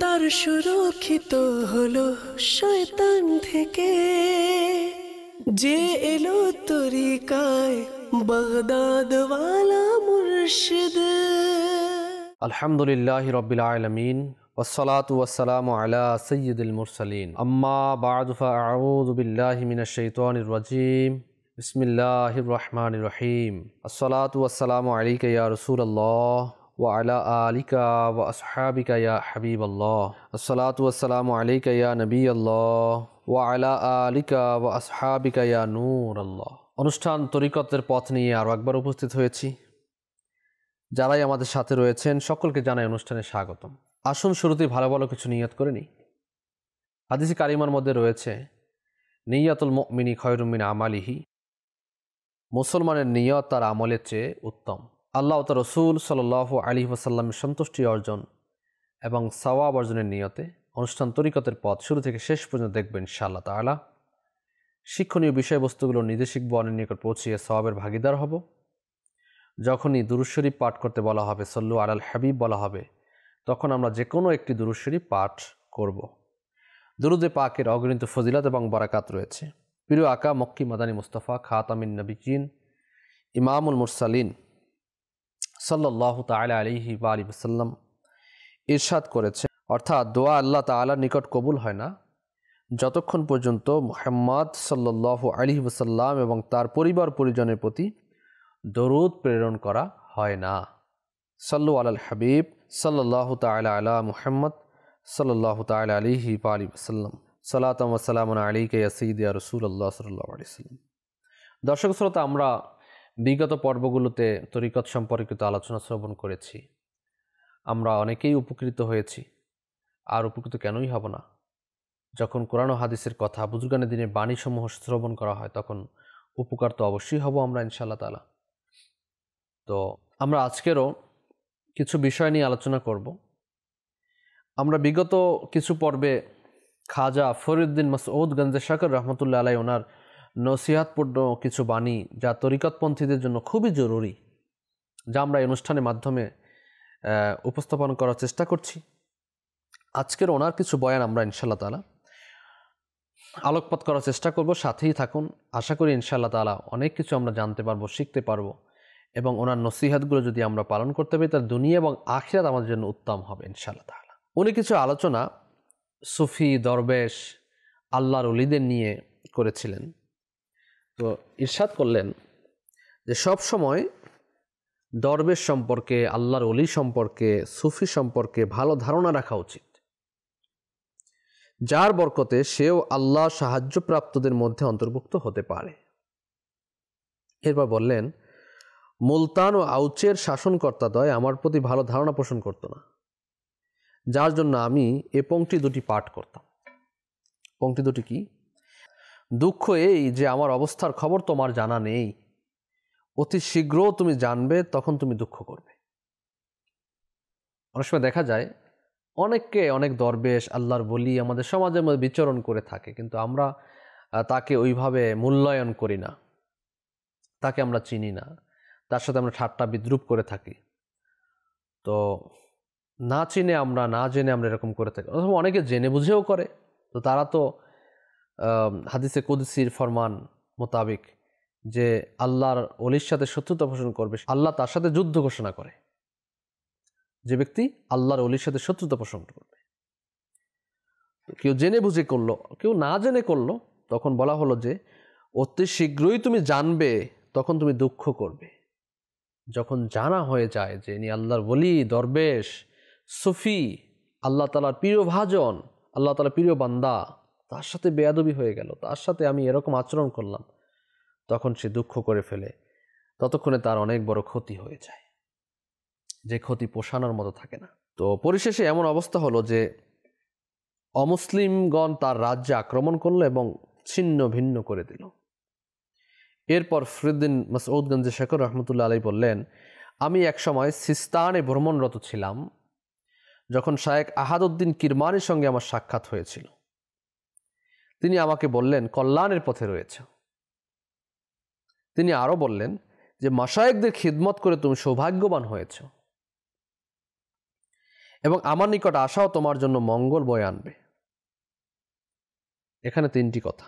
তার সুরক্ষিত হলো শয়তান থেকে, যে এলো তরিকায় বাগদাদওয়ালা মুর্শিদ। আলহামদুলিল্লাহি রাব্বিল আলামিন ওয়াসসালাতু ওয়াসসালামু আলা সাইয়্যিদিল মুরসালিন, আম্মা বা'দু ফাআউযু বিল্লাহি মিনাশ শাইতানির রাজীম। বিসমিল্লাহির রহমানির রহিম। আসসালাতু ওয়াসসালামু আলাইকা ইয়া রাসূলুল্লাহ ওয়া আলা আলিকা ওয়া আসহাবিকা ইয়া হাবিবাল্লাহ। আসসালাতু ওয়াসসালামু আলাইকা ইয়া নবিয়াল্লাহ ওয়া আলা আলিকা ওয়া আসহাবিকা ইয়া নূরাল্লাহ। অনুষ্ঠান তরিকতের পথ নিয়ে আরও একবার উপস্থিত হয়েছি। যারাই আমাদের সাথে রয়েছেন সকলকে জানাই অনুষ্ঠানে স্বাগতম। আসুন শুরুতেই ভালো ভালো কিছু নিয়ত করে নিই। হাদিসে কারিমার মধ্যে রয়েছে, নিয়াতুল মুমিনি খায়রুম মিন আমালিহি, মুসলমানের নিয়ত তার আমলের চেয়ে উত্তম। আল্লাহ ও তার রসূল সাল্লাল্লাহু আলাইহি ওয়াসাল্লামের সন্তুষ্টি অর্জন এবং সওয়াব অর্জনের নিয়তে অনুষ্ঠান তরিকতের পথ শুরু থেকে শেষ পর্যন্ত দেখবেন ইনশাআল্লাহ তাআলা। শিক্ষণীয় বিষয়বস্তুগুলো নিজে শিখব, অন্যের নিকট পৌঁছিয়ে সওয়াবের ভাগিদার হব। যখনই দুরূদ শরীফ পাঠ করতে বলা হবে, সল্লু আলাল হাবিব বলা হবে, তখন আমরা যে কোনো একটি দুরূদ শরীফ পাঠ করব। দুরূদে পাকের অগণিত ফজিলত এবং বারাকাত রয়েছে। প্রিয় আকা মক্কি মাদানী মুস্তাফা খাতামিন নবিয়্যিন ইমামুল মুরসালিন সাল্লাল্লাহু তাআলা আলাইহি ওয়া আলিহি ওয়াসাল্লাম ইরশাদ করেছে, অর্থাৎ দোয়া আল্লাহ তাআলার নিকট কবুল হয় না যতক্ষণ পর্যন্ত মুহাম্মদ সাল্লাল্লাহু আলাইহি ওয়াসাল্লাম এবং তার পরিবার পরিজনের প্রতি দরুদ প্রেরণ করা হয় না। সাল্লু আলাল হাবিব সাল্লাল্লাহু তাআলা আলা মুহাম্মদ সাল্লাল্লাহু তাআলা আলাইহি ওয়া আলিহি ওয়াসাল্লাম। সালাতাম ওয়া সালামুন আলাইকা ইয়া সাইয়্যিদি ইয়া রাসূলুল্লাহ সাল্লাল্লাহু আলাইহি ওয়াসাল্লাম। দর্শক শ্রোতা, আমরা বিগত পর্বগুলোতে তরিকত সম্পর্কিত আলোচনা শ্রবণ করেছি। আমরা অনেকেই উপকৃত হয়েছি, আর উপকৃত কেনই হব না? যখন কোরআন ও হাদিসের কথা, বুজুর্গানের দিনের বাণীসমূহ শ্রবণ করা হয়, তখন উপকার তো অবশ্যই হব আমরা ইনশাআল্লাহ তাআলা। তো আমরা আজকেরও কিছু বিষয় নিয়ে আলোচনা করব। আমরা বিগত কিছু পর্বে খাজা ফরিউদ্দিন মাসউদ গঞ্জে শাকর রহমতুল্লাহ আলাইহি ওনার নসিহাতপূর্ণ কিছু বাণী, যা তরিকতপন্থীদের জন্য খুবই জরুরি, যা আমরা এই অনুষ্ঠানের মাধ্যমে উপস্থাপন করার চেষ্টা করছি। আজকের ওনার কিছু বয়ান আমরা ইনশাআল্লাহ তাআলা আলোকপাত করার চেষ্টা করব। সাথেই থাকুন। আশা করি ইনশাআল্লাহ তাআলা অনেক কিছু আমরা জানতে পারবো, শিখতে পারবো, এবং ওনার নসিহাতগুলো যদি আমরা পালন করতে পারি, তার দুনিয়া এবং আখিরাত আমাদের জন্য উত্তম হবে ইনশাআল্লাহ তাআলা। উনি কিছু আলোচনা সুফি, দরবেশ, আল্লাহর ওলিদের নিয়ে করেছিলেন। তো ইরশাদ করলেন যে সব সময় দরবেশ সম্পর্কে, আল্লাহর ওলি সম্পর্কে, সুফি সম্পর্কে ভালো ধারণা রাখা উচিত, যার বরকতে সেও আল্লাহ সাহায্যপ্রাপ্তদের মধ্যে অন্তর্ভুক্ত হতে পারে। এরপর বললেন, মুলতান ও আউচের শাসনকর্তাদ্বয় আমার প্রতি ভালো ধারণা পোষণ করত না, যার জন্য আমি এ পংক্তি দুটি পাঠ করতাম। পংক্তি দুটি কি? দুঃখ এই যে আমার অবস্থার খবর তোমার জানা নেই, অতি শীঘ্র তুমি জানবে, তখন তুমি দুঃখ করবে। অনেক সময় দেখা যায় অনেককে, অনেক দরবেশ, আল্লাহর বলি আমাদের সমাজের মধ্যে বিচরণ করে থাকে, কিন্তু আমরা তাকে ওইভাবে মূল্যায়ন করি না, তাকে আমরা চিনি না, তার সাথে আমরা ঠাট্টা বিদ্রুপ করে থাকি। তো না চিনে আমরা, না জেনে আমরা এরকম করে থাকি। অথবা অনেকে জেনে বুঝেও করে। তো তারা তো হাদিসে কুদসির ফরমান মোতাবেক যে আল্লাহর ওলির সাথে শত্রুতা পোষণ করবে, আল্লাহ তার সাথে যুদ্ধ ঘোষণা করে। যে ব্যক্তি আল্লাহর ওলির সাথে শত্রুতা পোষণ করবে, কেউ জেনে বুঝে করলো, কেউ না জেনে করলো, তখন বলা হলো যে অতি শীঘ্রই তুমি জানবে, তখন তুমি দুঃখ করবে। যখন জানা হয়ে যায় যে ইনি আল্লাহর ওলি, দরবেশ, সুফি, আল্লাহ তাআলার প্রিয় ভাজন, আল্লাহ তাআলার প্রিয় বান্দা, তার সাথে বেয়াদবি হয়ে গেল, তার সাথে আমি এরকম আচরণ করলাম, তখন সে দুঃখ করে ফেলে। ততক্ষণে তার অনেক বড় ক্ষতি হয়ে যায়, যে ক্ষতি পোষানোর মতো থাকে না। তো পরিশেষে এমন অবস্থা হলো যে অমুসলিমগণ তার রাজ্যে আক্রমণ করলো এবং ছিন্ন ভিন্ন করে দিল। এরপর ফরিউদ্দিন মাসউদ গঞ্জে শাকর রহমতুল্লাহ আলাইহি বললেন, আমি একসময় সিস্তানে ভ্রমণরত ছিলাম, যখন শায়েখ আহাদউদ্দিন কিরমানির সঙ্গে আমার সাক্ষাৎ হয়েছিল। তিনি আমাকে বললেন, কল্যাণের পথে রয়েছে। তিনি আরও বললেন যে মাশায়েখদের খিদমত করে তুমি সৌভাগ্যবান হয়েছ। এবং আমার নিকট আসাও তোমার জন্য মঙ্গল বয়ে আনবে। এখানে 3টি কথা।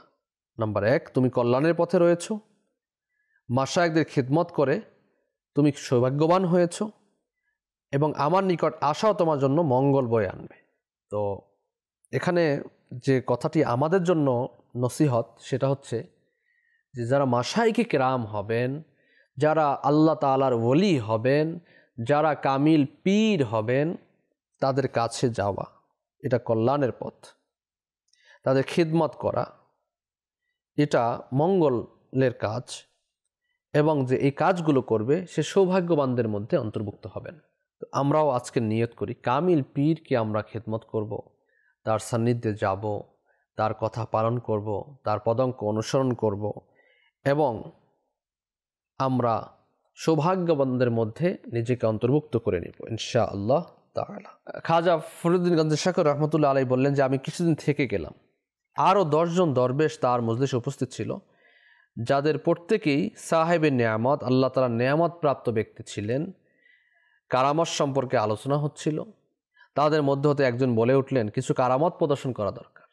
নাম্বার 1, তুমি কল্যাণের পথে রয়েছ, মাশায়েখদের খিদমত করে তুমি সৌভাগ্যবান হয়েছ, এবং আমার নিকট আসাও তোমার জন্য মঙ্গল বয়ে আনবে। তো এখানে যে কথাটি আমাদের জন্য নসিহত সেটা হচ্ছে যে যারা মাশায়েখে কেরাম হবেন, যারা আল্লাহ তাআলার ওলি হবেন, যারা কামিল পীর হবেন, তাদের কাছে যাওয়া এটা কল্যাণের পথ। তাদের খিদমত করা এটা মঙ্গলের কাজ, এবং যে এই কাজগুলো করবে সে সৌভাগ্যবানদের মধ্যে অন্তর্ভুক্ত হবেন। তো আমরাও আজকে নিয়ত করি কামিল পীরকে আমরা খিদমত করব, তার সান্নিধ্যে যাব, তার কথা পালন করব, তার পদাঙ্ক অনুসরণ করব, এবং আমরা সৌভাগ্যবানদের মধ্যে নিজেকে অন্তর্ভুক্ত করে নিব ইনশাআল্লাহ তাআলা। খাজা ফরিদুদ্দীন গঞ্জে শাকর রহমতুল্লাহ আলাইহি বললেন যে আমি কিছুদিন থেকে গেলাম, আরও 10 জন দরবেশ তার মজলিসে উপস্থিত ছিল, যাদের প্রত্যেকেই সাহেবের নেয়ামত, আল্লাহ তাআলার নেয়ামত প্রাপ্ত ব্যক্তি ছিলেন। কারামত সম্পর্কে আলোচনা হচ্ছিল। তাদের মধ্যে হতে একজন বলে উঠলেন, কিছু কারামত প্রদর্শন করা দরকার।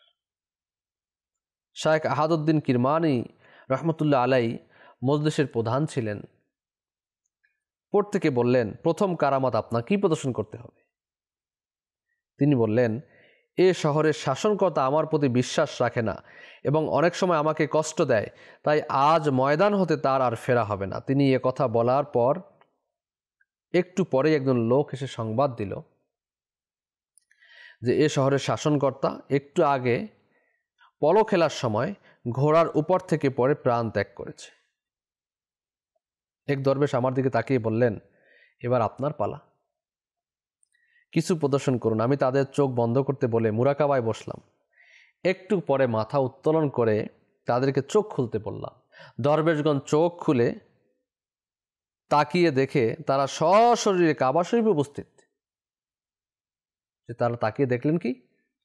শায়েখ আহাদউদ্দিন কিরমানি রহমতুল্লাহ আলাইহি মজলিসের প্রধান ছিলেন। প্রত্যেকে বললেন, প্রথম কারামত আপনার কি প্রদর্শন করতে হবে? তিনি বললেন, এ শহরের শাসনকর্তা আমার প্রতি বিশ্বাস রাখে না এবং অনেক সময় আমাকে কষ্ট দেয়, তাই আজ ময়দান হতে তার আর ফেরা হবে না। তিনি এ কথা বলার পর একটু পরে একজন লোক এসে সংবাদ দিল যে এ শহরের শাসনকর্তা একটু আগে পলো খেলার সময় ঘোড়ার উপর থেকে পড়ে প্রাণ ত্যাগ করেছে। এক দরবেশ আমার দিকে তাকিয়ে বললেন, এবার আপনার পালা, কিছু প্রদর্শন করুন। আমি তাদের চোখ বন্ধ করতে বলে মুরাকাবায় বসলাম। একটু পরে মাথা উত্তোলন করে তাদেরকে চোখ খুলতে বললাম। দরবেশগণ চোখ খুলে তাকিয়ে দেখে তারা সশরীরে কাবা শরীফে উপস্থিত। যে তারা তাকিয়ে দেখলেন কি,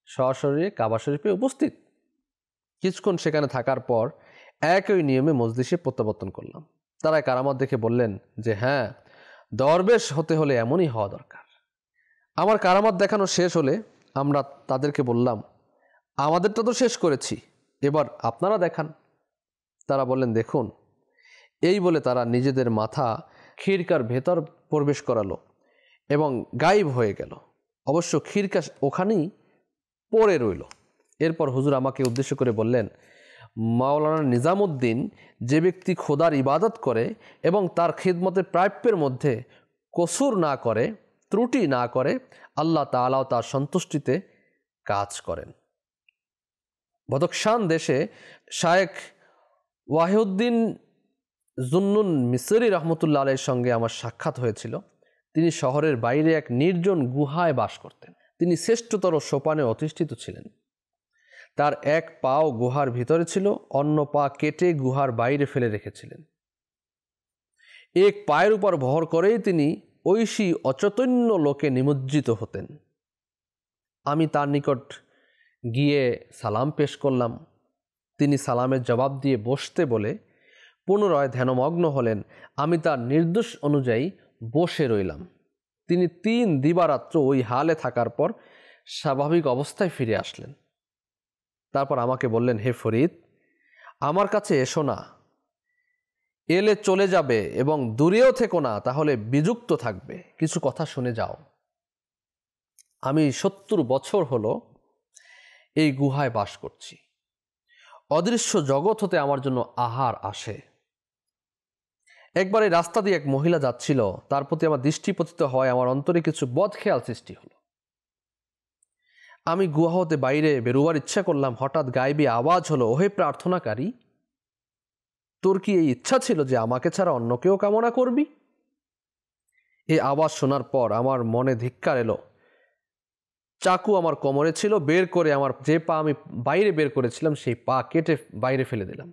সশরীরে কাবা শরীফে উপস্থিত। কিছুক্ষণ সেখানে থাকার পর একই নিয়মে মজলিসে প্রত্যাবর্তন করলাম। তারা কারামত দেখে বললেন যে হ্যাঁ, দরবেশ হতে হলে এমনই হওয়া দরকার। আমার কারামত দেখানো শেষ হলে আমরা তাদেরকে বললাম, আমাদেরটা তো শেষ করেছি, এবার আপনারা দেখান। তারা বললেন, দেখুন। এই বলে তারা নিজেদের মাথা খিরকার ভেতর প্রবেশ করালো এবং গায়েব হয়ে গেল। অবশ্য খিরকা ওখানেই পড়ে রইল। এরপর হুজুর আমাকে উদ্দেশ্য করে বললেন, মাওলানা নিজামুদ্দিন যে ব্যক্তি খোদার ইবাদত করে এবং তার খিদমতের প্রাপ্যের মধ্যে কসুর না করে, ত্রুটি না করে, আল্লাহ তাআলাও তার সন্তুষ্টিতে কাজ করেন। বদখশান দেশে শায়েখ ওয়াহিউদ্দিন জুন্নুন মিসরি রহমতুল্লাহ আলাইহির সঙ্গে আমার সাক্ষাৎ হয়েছিল। তিনি শহরের বাইরে এক নির্জন গুহায় বাস করতেন। তিনি শ্রেষ্ঠতর সোপানে অধিষ্ঠিত ছিলেন। তার এক পাও গুহার ভিতরে ছিল, অন্য পা কেটে গুহার বাইরে ফেলে রেখেছিলেন। এক পায়ের উপর ভর করেই তিনি ঐশী অচৈতন্য লোকে নিমজ্জিত হতেন। আমি তার নিকট গিয়ে সালাম পেশ করলাম। তিনি সালামের জবাব দিয়ে বসতে বলে পুনরায় ধ্যানমগ্ন হলেন। আমি তার নির্দেশ অনুযায়ী বসে রইলাম। তিনি 3 দিবারাত্র ওই হালে থাকার পর স্বাভাবিক অবস্থায় ফিরে আসলেন। তারপর আমাকে বললেন, হে ফরিদ, আমার কাছে এসো না, এলে চলে যাবে এবং দূরেও থেকো না, তাহলে বিযুক্ত থাকবে। কিছু কথা শুনে যাও। আমি 70 বছর হলো এই গুহায় বাস করছি। অদৃশ্য জগৎ হতে আমার জন্য আহার আসে। একবার এই রাস্তা দিয়ে এক মহিলা যাচ্ছিল, তার প্রতি আমার দৃষ্টি পতিত হয়, আমার অন্তরে কিছু বদখেয়াল সৃষ্টি হলো। আমি গুহা হতে বাইরে বেরোবার ইচ্ছা করলাম। হঠাৎ গায়েবী আওয়াজ হলো, ওহে প্রার্থনাকারী, তোর কি এই ইচ্ছা ছিল যে আমাকে ছাড়া অন্য কেউ কামনা করবি? এই আওয়াজ শোনার পর আমার মনে ধিক্কার এলো। চাকু আমার কোমরে ছিল, বের করে আমার যে পা আমি বাইরে বের করেছিলাম সেই পা কেটে বাইরে ফেলে দিলাম।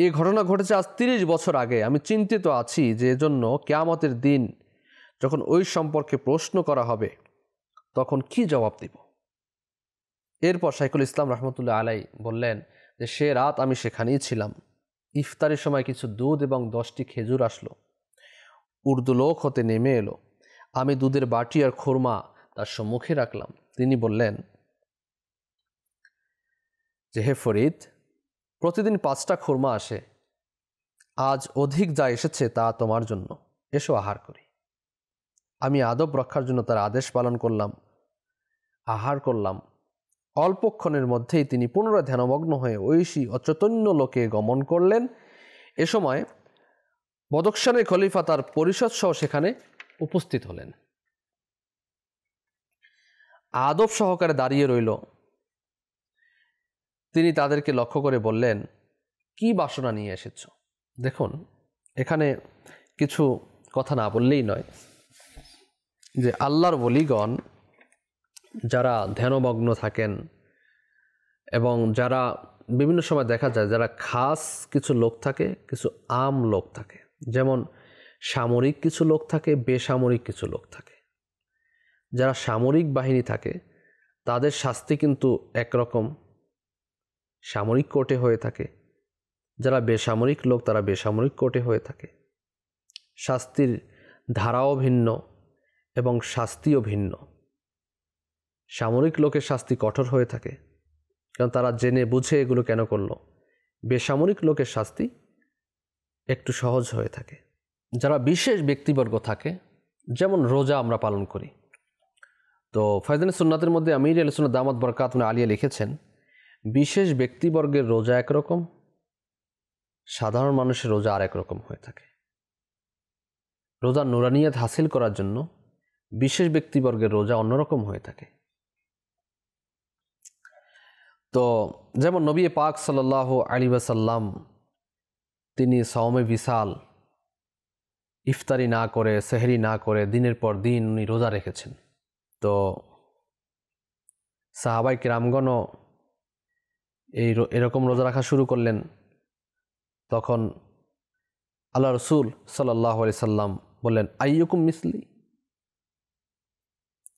এই ঘটনা ঘটেছে আজ 30 বছর আগে। আমি চিন্তিত আছি যে এজন্য কিয়ামতের দিন যখন ওই সম্পর্কে প্রশ্ন করা হবে তখন কি জবাব দেব। এরপর শাইখুল ইসলাম রহমতুল্লাহ আলাইহি বললেন যে সে রাত আমি সেখানেই ছিলাম। ইফতারের সময় কিছু দুধ এবং 10টি খেজুর আসলো। উর্দু লোক হতে নেমে এলো। আমি দুধের বাটি আর খুরমা তার সম্মুখে রাখলাম। তিনি বললেন যে, হে ফরিদ, প্রতিদিন 5টা খুরমা আসে, আজ অধিক যা এসেছে তা তোমার জন্য, এসো আহার করি। আমি আদব রক্ষার জন্য তার আদেশ পালন করলাম, আহার করলাম। অল্পক্ষণের মধ্যেই তিনি পুনরায় ধ্যানমগ্ন হয়ে ঐশী অচৈতন্য লোকে গমন করলেন। এ সময় বদখশানের খলিফা তার পরিষদ সহ সেখানে উপস্থিত হলেন। আদব সহকারে দাঁড়িয়ে রইল। তিনি তাদেরকে লক্ষ্য করে বললেন, কি বাসনা নিয়ে এসেছ? দেখুন, এখানে কিছু কথা না বললেই নয় যে আল্লাহর ওলিগণ যারা ধ্যানমগ্ন থাকেন এবং যারা বিভিন্ন সময় দেখা যায় যারা খাস কিছু লোক থাকে, কিছু আম লোক থাকে, যেমন সামরিক কিছু লোক থাকে, বেসামরিক কিছু লোক থাকে। যারা সামরিক বাহিনী থাকে তাদের শাস্তি কিন্তু একরকম সামরিক কোর্টে হয়ে থাকে, যারা বেসামরিক লোক তারা বেসামরিক কোর্টে হয়ে থাকে। শাস্তির ধারাও ভিন্ন এবং শাস্তিও ভিন্ন। সামরিক লোকের শাস্তি কঠোর হয়ে থাকে, কারণ তারা জেনে বুঝে এগুলো কেন করলো। বেসামরিক লোকের শাস্তি একটু সহজ হয়ে থাকে। যারা বিশেষ ব্যক্তিবর্গ থাকে, যেমন রোজা আমরা পালন করি, তো ফায়দানে সুন্নাতের মধ্যে আমির আহলে সুন্নাত দামাত বরকাতুহু আলিয়া লিখেছেন, বিশেষ ব্যক্তিবর্গের রোজা একরকম, সাধারণ মানুষের রোজা আরেক রকম হয়ে থাকে। রোজার নুরানিয়াত হাসিল করার জন্য বিশেষ ব্যক্তিবর্গের রোজা অন্যরকম হয়ে থাকে। তো যেমন নবী পাক সাল্লাল্লাহু আলাইহি ওয়াসাল্লাম তিনি সাওমে বিসাল, ইফতারি না করে, সেহরি না করে দিনের পর দিন উনি রোজা রেখেছেন। তো সাহাবায়ে কিরামগণও এরকম রোজা রাখা শুরু করলেন। তখন আল্লাহ রসুল সাল্লাল্লাহু আলাইহি সাল্লাম বললেন, আইয়ুকুম মিসলি,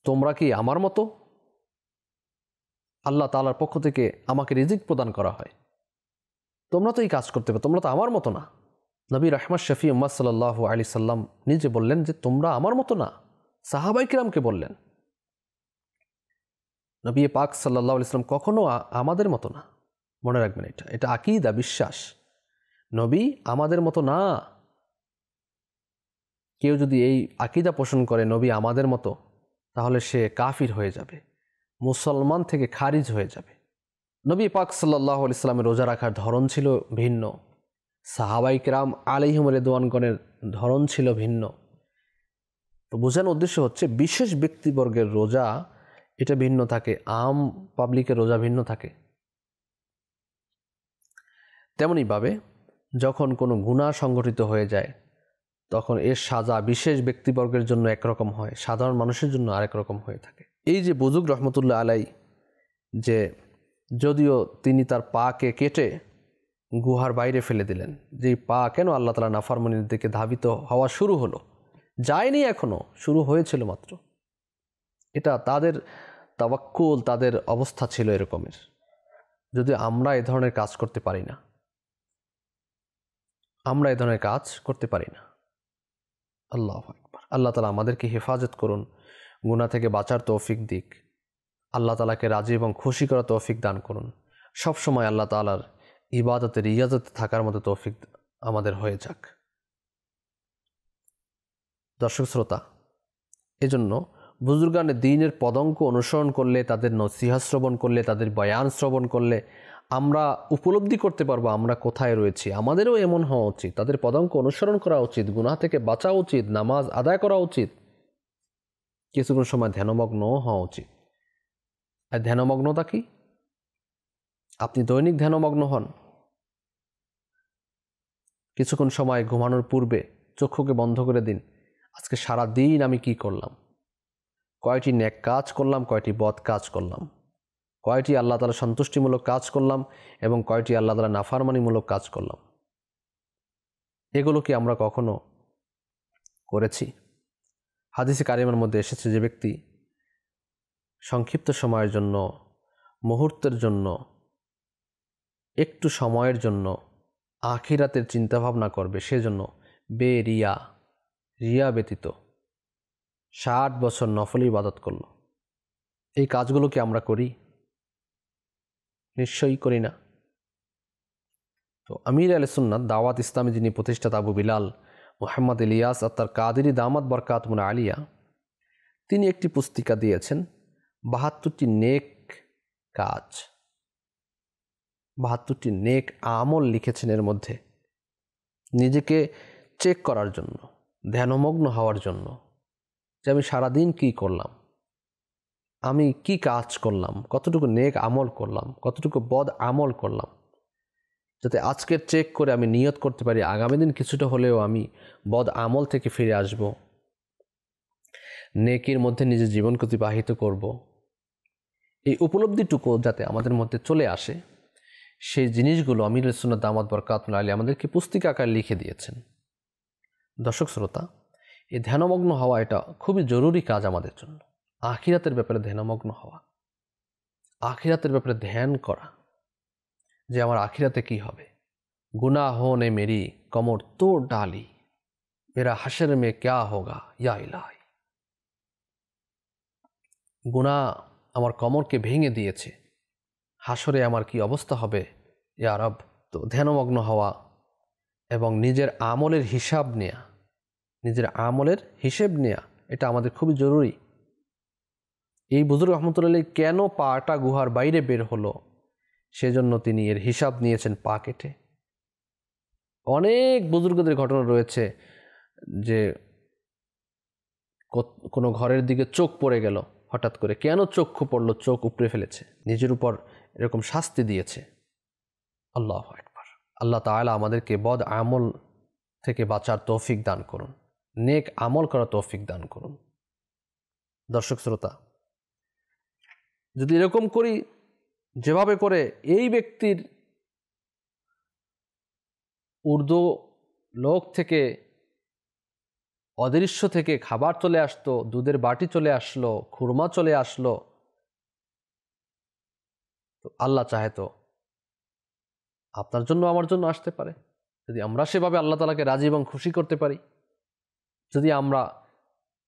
তোমরা কি আমার মতো? আল্লাহ তাআলার পক্ষ থেকে আমাকে রিজিক প্রদান করা হয়, তোমরা তো এই কাজ করতে পারো, তোমরা তো আমার মতো না। নবী রাহমাত শফি উম্মাত সাল্লাল্লাহু আলাইহি সাল্লাম নিজে বললেন যে তোমরা আমার মতো না, সাহাবায়ে কিরামকে বললেন। নবী পাক সাল্লাল্লাহু আলাইহি সাল্লাম কখনো আমাদের মতো না, মনে রাখবেন, এটা আকীদা, বিশ্বাস। নবী আমাদের মতো না। কেউ যদি এই আকীদা পোষণ করে নবী আমাদের মতো, তাহলে সে কাফির হয়ে যাবে, মুসলমান থেকে খারিজ হয়ে যাবে। নবী পাক সাল্লাল্লাহু আলাইহি সাল্লামের রোজা রাখার ধরন ছিল ভিন্ন, সাহাবায়ে কিরাম আলাইহিম রিদওয়ানগণের ধরন ছিল ভিন্ন। তো বোঝানোর উদ্দেশ্য হচ্ছে বিশেষ ব্যক্তিবর্গের রোজা এটা ভিন্ন থাকে, আম পাবলিকের রোজা ভিন্ন থাকে। তেমনিভাবে যখন কোনো গুনাহ সংঘটিত হয়ে যায় তখন এর সাজা বিশেষ ব্যক্তিবর্গের জন্য একরকম হয়, সাধারণ মানুষের জন্য আরেক রকম হয়ে থাকে। এই যে বুজুর্গ রহমতুল্লাহ আলাই, যে যদিও তিনি তার পাকে কেটে গুহার বাইরে ফেলে দিলেন, যে পা কেন আল্লাহ তাআলা নাফরমানির দিকে ধাবিত হওয়া শুরু হলো, যায়নি এখনো, শুরু হয়েছিল মাত্র। এটা তাদের তাওয়াক্কুল, তাদের অবস্থা ছিল এরকমের। যদি আমরা এ ধরনের কাজ করতে পারি না, আমরা এ ধরনের কাজ করতে পারি না। আল্লাহু আকবার। আল্লাহ তাআলা আমাদেরকে হেফাজত করুন, গুনাহ থেকে বাঁচার তৌফিক দিক। আল্লাহ তাআলাকে রাজি এবং খুশি করার তৌফিক দান করুন। সব সময় আল্লাহ তাআলার ইবাদতে রিয়াজতে থাকার মতো তৌফিক আমাদের হয়ে যাক। দর্শক শ্রোতা, এজন্য বুজুর্গানে দ্বীনের পদঙ্ক অনুসরণ করলে, তাদের নসিহত শ্রবণ করলে, তাদের বয়ান শ্রবণ করলে আমরা উপলব্ধি করতে পারবো আমরা কোথায় রয়েছি। আমাদেরও এমন হওয়া উচিত, তাদের পদঙ্ক অনুসরণ করা উচিত, গুনাহ থেকে বাঁচা উচিত, নামাজ আদায় করা উচিত, কিছুক্ষণ সময় ধ্যানমগ্ন হওয়া উচিত। আর ধ্যানমগ্নতা কি? আপনি দৈনিক ধ্যানমগ্ন হন। কিছুক্ষণ সময় ঘুমানোর পূর্বে চক্ষুকে বন্ধ করে দিন, আজকে সারা দিন আমি কি করলাম, কয়টি নেক কাজ করলাম, কয়টি বদ কাজ করলাম, কয়টি আল্লাহ তাআলা সন্তুষ্টিমূলক কাজ করলাম এবং কয়টি আল্লাহ তাআলা নাফরমানিমূলক কাজ করলাম। এগুলো কি আমরা কখনো করেছি? হাদিসে কারিমার মধ্যে এসেছে, যে ব্যক্তি সংক্ষিপ্ত সময়ের জন্য, মুহূর্তের জন্য, একটু সময়ের জন্য আখিরাতের চিন্তাভাবনা করবে, সেজন্য রিয়া ব্যতীত 60 বছর নফল ইবাদত করলো। এই কাজগুলো কি আমরা করি? নিশ্চয়ই করি না। তো আমির আহলে সুন্নাত দাওয়াত ইসলামী যিনি প্রতিষ্ঠাতা আবু বিলাল মুহাম্মদ ইলিয়াস আত্তার কাদেরী দামাত বরকাতুল আলিয়া, তিনি একটি পুস্তিকা দিয়েছেন 72টি নেক কাজ, 72টি নেক আমল লিখেছেন। এর মধ্যে নিজেকে চেক করার জন্য, ধ্যানমগ্ন হওয়ার জন্য যে আমি সারাদিন কি করলাম, আমি কি কাজ করলাম, কতটুকু নেক আমল করলাম, কতটুকু বদ আমল করলাম, যাতে আজকের চেক করে আমি নিয়ত করতে পারি আগামী দিন কিছুটা হলেও আমি বদ আমল থেকে ফিরে আসব, নেকির মধ্যে নিজের জীবনকে অতিবাহিত করব। এই উপলব্ধিটুকু যাতে আমাদের মধ্যে চলে আসে, সেই জিনিসগুলো আমির সুন্নাত দামাত বরকাতুল আলিয়া আমাদেরকে পুস্তিকা আকারে লিখে দিয়েছেন। দর্শক শ্রোতা, এই ধ্যানমগ্ন হওয়া এটা খুবই জরুরি কাজ আমাদের জন্য। আখিরাতের ব্যাপারে ধ্যানমগ্ন হওয়া, আখিরাতের ব্যাপারে ধ্যান করা যে আমার আখিরাতে কি হবে। গুনাহ হোনে মেরি কমর তোড় ডালি, মেরা হাশর মে ক্যা হোগা ইয়া ইলাহি। গুনাহ আমার কমরকে ভেঙে দিয়েছে, হাসরে আমার কি অবস্থা হবে ইয়া রব। তো ধ্যানমগ্ন হওয়া এবং নিজের আমলের হিসাব নেয়া, নিজের আমলের হিসেব নেয়া এটা আমাদের খুবই জরুরি। এই বুজুর্গ রহমতুল্লাহ কেন পাটা গুহার বাইরে বের হলো, সেজন্য তিনি এর হিসাব নিয়েছেন পা কেটে। অনেক বুজুর্গদের ঘটনা রয়েছে যে কোনো ঘরের দিকে চোখ পড়ে গেল হঠাৎ করে, কেন চক্ষু পড়লো, চোখ উপড়ে ফেলেছে, নিজের উপর এরকম শাস্তি দিয়েছে। আল্লাহু আকবার। আল্লাহ তাআলা আমাদেরকে বদ আমল থেকে বাঁচার তৌফিক দান করুন, নেক আমল করার তৌফিক দান করুন। দর্শক শ্রোতা, যদি এরকম করি যেভাবে করে এই ব্যক্তির উর্দু লোক থেকে, অদৃশ্য থেকে খাবার চলে আসতো, দুধের বাটি চলে আসলো, খুরমা চলে আসলো, তো আল্লাহ চাহে তো আপনার জন্য আমার জন্য আসতে পারে। যদি আমরা সেভাবে আল্লাহ তাআলাকে রাজি এবং খুশি করতে পারি, যদি আমরা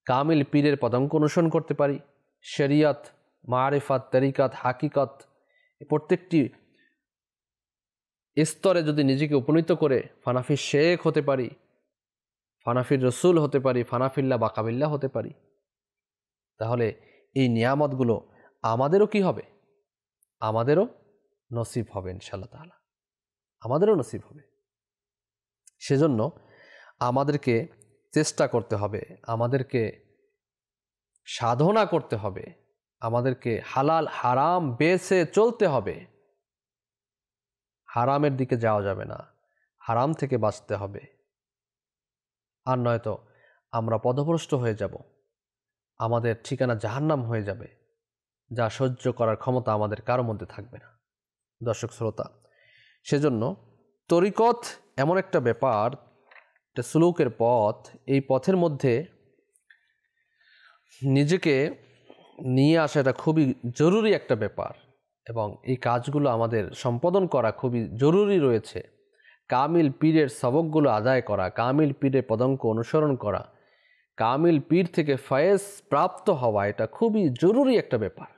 কামিল পীরের পদাঙ্ক অনুসরণ করতে পারি, শরিয়ত, মারিফাত, তরিকাত, হাকিকত প্রত্যেকটি স্তরে যদি নিজেকে উপনীত করে ফানাফি শেখ হতে পারি, ফানাফির রসুল হতে পারি, ফানাফিল্লা বাকাবিল্লা হতে পারি, তাহলে এই নিয়ামতগুলো আমাদেরও কি হবে? আমাদেরও নসিব হবে ইনশাআল্লাহ তাআলা, আমাদেরও নসিব হবে। সেজন্য আমাদেরকে চেষ্টা করতে হবে, আমাদেরকে সাধনা করতে হবে, আমাদেরকে হালাল হারাম বেছে চলতে হবে। হারামের দিকে যাওয়া যাবে না, হারাম থেকে বাঁচতে হবে, আর নয়তো আমরা পথভ্রষ্ট হয়ে যাব, আমাদের ঠিকানা জাহান্নাম হয়ে যাবে, যা সহ্য করার ক্ষমতা আমাদের কারো মধ্যে থাকবে না। দর্শক শ্রোতা, সেজন্য তরিকত এমন একটা ব্যাপার, একটা সুলুকের পথ, এই পথের মধ্যে নিজেকে নিয়ে আসা এটা খুবই জরুরি একটা ব্যাপার, এবং এই কাজগুলো আমাদের সম্পাদন করা খুবই জরুরি রয়েছে। কামিল পীরের সবকগুলো আদায় করা, কামিল পীরের পদাঙ্ক অনুসরণ করা, কামিল পীর থেকে ফয়েজ প্রাপ্ত হওয়া, এটা খুবই জরুরি একটা ব্যাপার।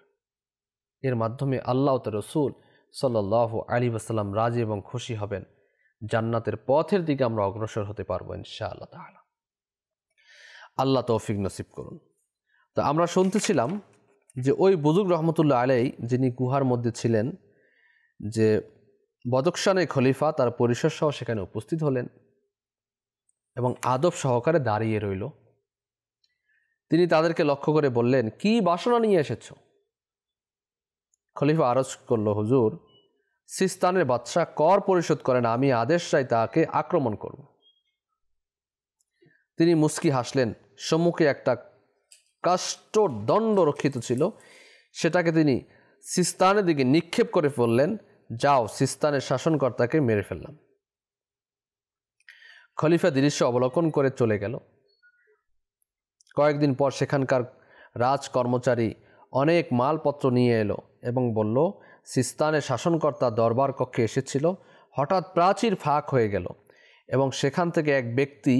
এর মাধ্যমে আল্লাহ ও তার রাসূল সাল্লাল্লাহু আলাইহি ওয়াসাল্লাম রাজি এবং খুশি হবেন, জান্নাতের পথের দিকে আমরা অগ্রসর হতে পারবো ইনশাআল্লাহ তাআলা। আল্লাহ তৌফিক নসিব করুন। তো আমরা শুনতেছিলাম যে ওই বুজুর্গ রহমতুল্লাহ আলাইহি যিনি গুহার মধ্যে ছিলেন, যে বদকশানে খলিফা তার পরিষদ সহ সেখানে উপস্থিত হলেন এবং আদব সহকারে দাঁড়িয়ে রইল। তিনি তাদেরকে লক্ষ্য করে বললেন, কি বাসনা নিয়ে এসেছো? খলিফা আরজ করল, হুজুর, সিস্তানের বাদশাহ কর পরিশোধ করেন, আমি আদেশ চাই তাকে আক্রমণ করব। তিনি মুস্কি হাসলেন। সম্মুখে একটা কাষ্ঠদণ্ড রক্ষিত ছিল, সেটাকে তিনি সিস্তানের দিকে নিক্ষেপ করে বললেন, যাও, সিস্তানের শাসনকর্তাকে মেরে ফেললাম। খলিফা দৃশ্য অবলোকন করে চলে গেল। কয়েকদিন পর সেখানকার রাজ কর্মচারী অনেক মালপত্র নিয়ে এলো এবং বলল, সিস্তানের শাসনকর্তা দরবার কক্ষে এসেছিল, হঠাৎ প্রাচীর ফাঁক হয়ে গেল এবং সেখান থেকে এক ব্যক্তি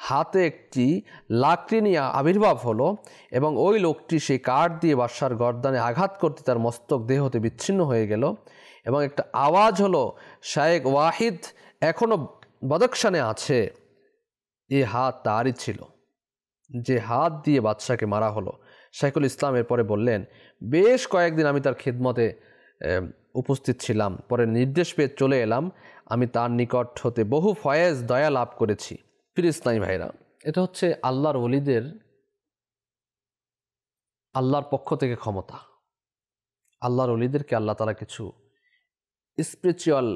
হাতে একটি লাকড়ি নিয়ে আবির্ভাব হলো এবং ওই লোকটি সেই কাঠ দিয়ে বাদশার গর্দানে আঘাত করতে তার মস্তক দেহ হতে বিচ্ছিন্ন হয়ে গেল এবং একটা আওয়াজ হলো, শায়েখ ওয়াহিদ এখনো বদকশানে আছে। এই হাত তারই ছিল যে হাত দিয়ে বাদশাকে মারা হলো। শাইখুল ইসলাম এরপরে বললেন, বেশ কয়েকদিন আমি তার খিদমতে উপস্থিত ছিলাম, পরে নির্দেশ পেয়ে চলে এলাম। আমি তার নিকট হতে বহু ফয়েজ দয়া লাভ করেছি। প্রিয় ইসলামী ভাইরা, এটা হচ্ছে আল্লাহর ওলিদের আল্লাহর পক্ষ থেকে ক্ষমতা। আল্লাহর ওলিদেরকে আল্লাহ তাআলা কিছু স্পিরিচুয়াল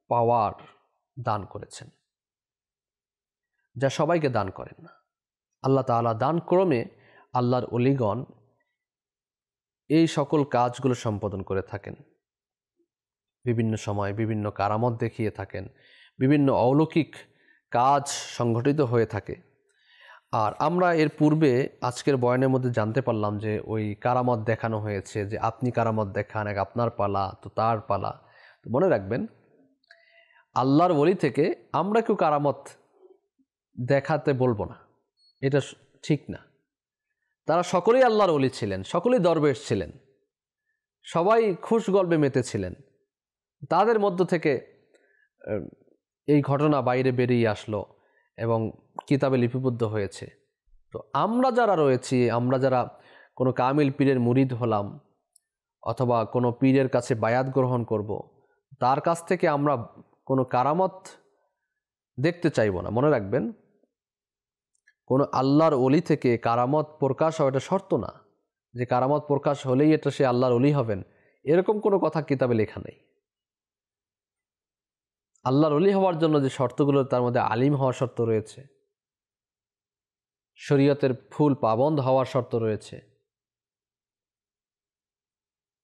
পাওয়ার দান করেছেন, যা সবাইকে দান করেন না। আল্লাহ তাআলা দান ক্রমে আল্লাহর ওলিগণ এই সকল কাজগুলো সম্পাদন করে থাকেন। বিভিন্ন সময় বিভিন্ন কারামত দেখিয়ে থাকেন, বিভিন্ন অলৌকিক কাজ সংঘটিত হয়ে থাকে। আর আমরা এর পূর্বে আজকের বয়ানের মধ্যে জানতে পারলাম যে ওই কারামত দেখানো হয়েছে, যে আপনি কারামত দেখান, এক আপনার পালা তো তার পালা। তো মনে রাখবেন, আল্লাহর ওলি থেকে আমরা কেউ কারামত দেখাতে বলবো না, এটা ঠিক না। তারা সকলেই আল্লাহর ওলি ছিলেন, সকলেই দরবেশ ছিলেন, সবাই খুশ গল্পে মেতেছিলেন। তাদের মধ্য থেকে এই ঘটনা বাইরে বেরিয়ে আসলো এবং কিতাবে লিপিবদ্ধ হয়েছে। তো আমরা যারা রয়েছি, আমরা যারা কোনো কামিল পীরের মুরিদ হলাম অথবা কোনো পীরের কাছে বায়াত গ্রহণ করব, তার কাছ থেকে আমরা কোনো কারামত দেখতে চাইব না। মনে রাখবেন, কোনো আল্লাহর ওলি থেকে কারামত প্রকাশ হওয়া এটা শর্ত না যে কারামত প্রকাশ হলেই এটা সে আল্লাহর ওলি হবেন, এরকম কোনো কথা কিতাবে লেখা নেই। আল্লাহর ওলি হওয়ার জন্য যে শর্তগুলো, তার মধ্যে আলিম হওয়ার শর্ত রয়েছে, শরীয়তের ফুল পাবন্দ হওয়ার শর্ত রয়েছে।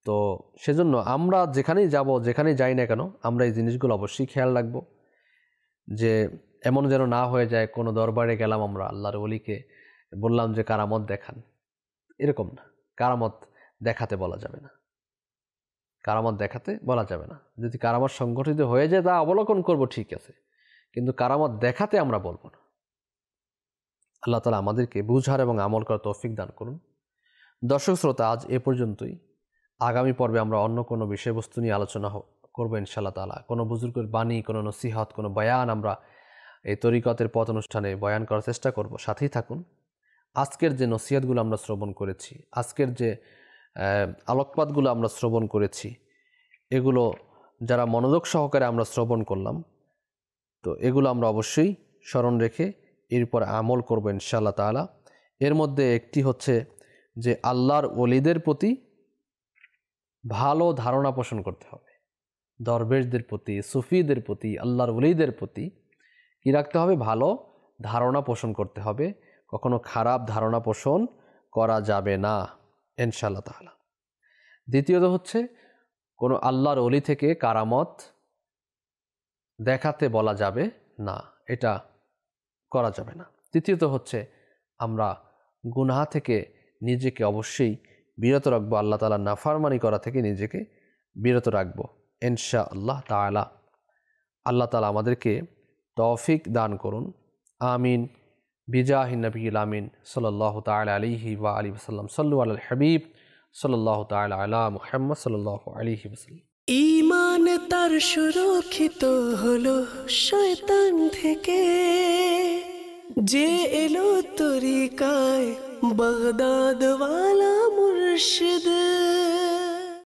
তো সেজন্য আমরা যেখানেই যাব, যেখানেই যাই না কেন, আমরা এই জিনিসগুলো অবশ্যই খেয়াল রাখব, যে এমন যেন না হয়ে যায় কোনো দরবারে গেলাম আমরা, আল্লাহর ওলিকে বললাম যে কারামত দেখান, এরকম না। কারামত দেখাতে বলা যাবে না, কারামত দেখাতে বলা যাবে না। যদি কারামত সংগঠিত হয়ে যায় তা অবলোকন করব, ঠিক আছে, কিন্তু কারামত দেখাতে আমরা বলবো না। আল্লাহ তাআলা আমাদেরকে বুঝার এবং আমল করার তৌফিক দান করুন। দর্শক শ্রোতা, আজ এ পর্যন্তই। আগামী পর্বে আমরা অন্য কোনো বিষয়বস্তু নিয়ে আলোচনা করবো ইনশাআল্লাহ তাআলা। কোনো বুজুর্গের বাণী, কোনো নসিহত, কোনো বয়ান আমরা এই তরিকতের পথ অনুষ্ঠানে বয়ান করার চেষ্টা করব। সাথেই থাকুন। আজকের যে নসিহতগুলো আমরা শ্রবণ করেছি, আজকের যে আলোকপাতগুলো আমরা শ্রবণ করেছি, এগুলো যারা মনোযোগ সহকারে আমরা শ্রবণ করলাম, তো এগুলো আমরা অবশ্যই স্মরণ রেখে এরপর আমল করব ইনশাআল্লাহ তাআলা। এর মধ্যে একটি হচ্ছে যে আল্লাহর ওলিদের প্রতি ভালো ধারণা পোষণ করতে হবে। দরবেশদের প্রতি, সুফিদের প্রতি, আল্লাহর ওলিদের প্রতি কি রাখতে হবে? ভালো ধারণা পোষণ করতে হবে। কখনো খারাপ ধারণা পোষণ করা যাবে না ইনশাআল্লাহ তাআলা। দ্বিতীয়ত হচ্ছে কোনো আল্লাহর ওলি থেকে কারামত দেখাতে বলা যাবে না, এটা করা যাবে না। তৃতীয়ত হচ্ছে আমরা গুনাহ থেকে নিজেকে অবশ্যই বিরত রাখবো, আল্লাহ তাআলার নাফরমানি করা থেকে নিজেকে বিরত রাখবো ইনশাআল্লাহ তাআলা। আল্লাহ তাআলা আমাদেরকে তৌফিক দান করুন, আমিন। বিজাহিন নবিয়্যিল আমিন সাল্লাল্লাহু তাআলা আলাইহি ওয়া আলিহি ওয়াসাল্লাম। সাল্লু আলাল হাবিব সাল্লাল্লাহু তাআলা আলা মুহাম্মদ সাল্লাল্লাহু আলাইহি ওয়াসাল্লাম। ঈমান তার সুরক্ষিত হলো শয়তান থেকে, যে এলো তরিকায় বাগদাদ ওয়ালা মুর্শিদ।